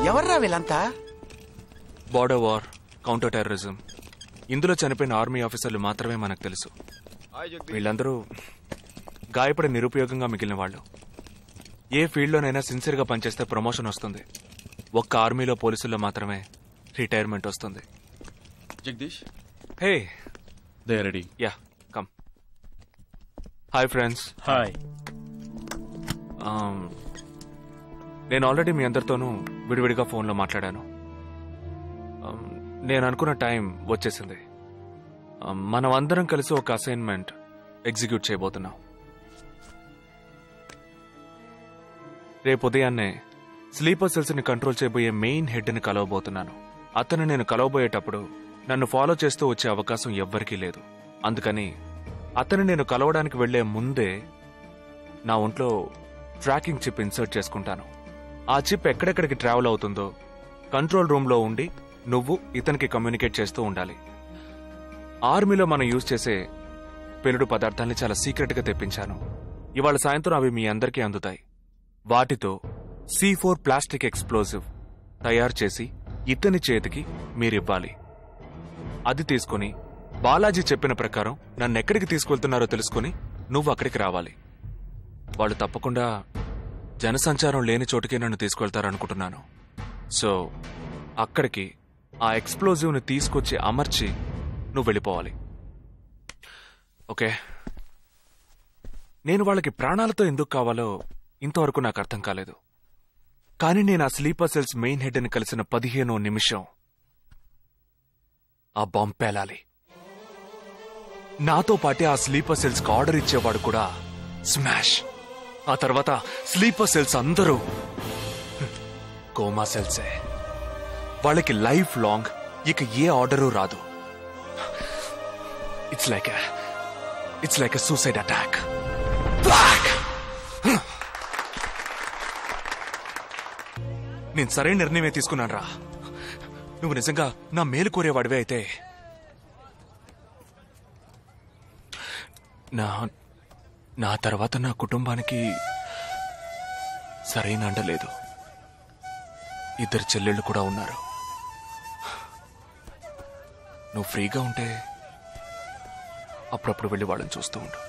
ఎవర్రా వీళ్ళంతా? Border war, counter terrorism, ఇందులో చనిపోయిన ఆర్మీ ఆఫీసర్లు మాత్రమే మనకు తెలుసు. వీళ్ళందరూ గాయపడి నిరుపయోగంగా మిగిలిన వాళ్ళు. ఏ ఫీల్డ్లోనైనా సిన్సియర్గా పనిచేస్తే ప్రమోషన్ వస్తుంది. ఒక్క ఆర్మీలో పోలీసుల్లో మాత్రమే రిటైర్మెంట్ వస్తుంది. Jagadish, hey, they are ready. Ya, come. Hi friends. Hi. నేను ఆల్రెడీ మీ అందరితోనూ విడివిడిగా ఫోన్లో మాట్లాడాను. నేను అనుకున్న టైం వచ్చేసింది. మనం అందరం కలిసి ఒక అసైన్మెంట్ ఎగ్జిక్యూట్ చేయబోతున్నాం. రేపు ఉదయాన్నే స్లీపర్ సెల్స్ ని కంట్రోల్ చేయబోయే మెయిన్ హెడ్ ని కలవబోతున్నాను. అతను నేను కలవబోయేటప్పుడు నన్ను ఫాలో చేస్తూ వచ్చే అవకాశం ఎవ్వరికీ లేదు. అందుకని అతను నేను కలవడానికి వెళ్లే ముందే నా ఒంట్లో ట్రాకింగ్ చిప్ ఇన్సర్ట్ చేసుకుంటాను. ఆ చిప్ ఎక్కడెక్కడికి ట్రావెల్ అవుతుందో కంట్రోల్ రూమ్ లో ఉండి నువ్వు ఇతనికి కమ్యూనికేట్ చేస్తూ ఉండాలి. ఆర్మీలో మనం యూజ్ చేసే పెలుడు పదార్థాన్ని చాలా సీక్రెట్ గా తెప్పించాను. ఇవాళ సాయంత్రం అవి మీ అందరికీ అందుతాయి. వాటితో C4 ప్లాస్టిక్ ఎక్స్ప్లోజివ్ తయారు చేసి ఇతని చేతికి మీరివ్వాలి. అది తీసుకుని బాలాజీ చెప్పిన ప్రకారం నన్నెక్కడికి తీసుకెళ్తున్నారో తెలుసుకుని నువ్వు అక్కడికి రావాలి. వాళ్ళు తప్పకుండా జనసంచారం లేని చోటుకే నన్ను తీసుకెళ్తారనుకుంటున్నాను. సో అక్కడికి ఆ ఎక్స్ప్లోజివ్ ని తీసుకొచ్చి అమర్చి నువ్వు వెళ్ళిపోవాలి. ఓకే? నేను వాళ్ళకి ప్రాణాలతో ఎందుకు కావాలో ఇంతవరకు నాకు అర్థం కాలేదు. కానీ నేను ఆ స్లీపర్ సెల్స్ మెయిన్ హెడ్ ని కలిసిన 15వ నిమిషం ఆ బాంబ్ పేలాలి. నాతో పాటే ఆ స్లీపర్ సెల్స్ కి ఆర్డర్ ఇచ్చేవాడు కూడా స్మాష్. ఆ తర్వాత స్లీపర్ సెల్స్ అందరూ కోమా సెల్సే. వాళ్ళకి లైఫ్ లాంగ్ ఇక ఏ ఆర్డరు రాదు. It's like a suicide attack. నేను సరైన నిర్ణయమే తీసుకున్నాను రా. నువ్వు నిజంగా నా మేలు కోరేవాడివే అయితే నా తర్వాత నా కుటుంబానికి సరైన అండ లేదు. 2 చెల్లెళ్ళు కూడా ఉన్నారు. నువ్వు ఫ్రీగా ఉంటే అప్పుడప్పుడు వెళ్ళి వాళ్ళని చూస్తూ ఉండు.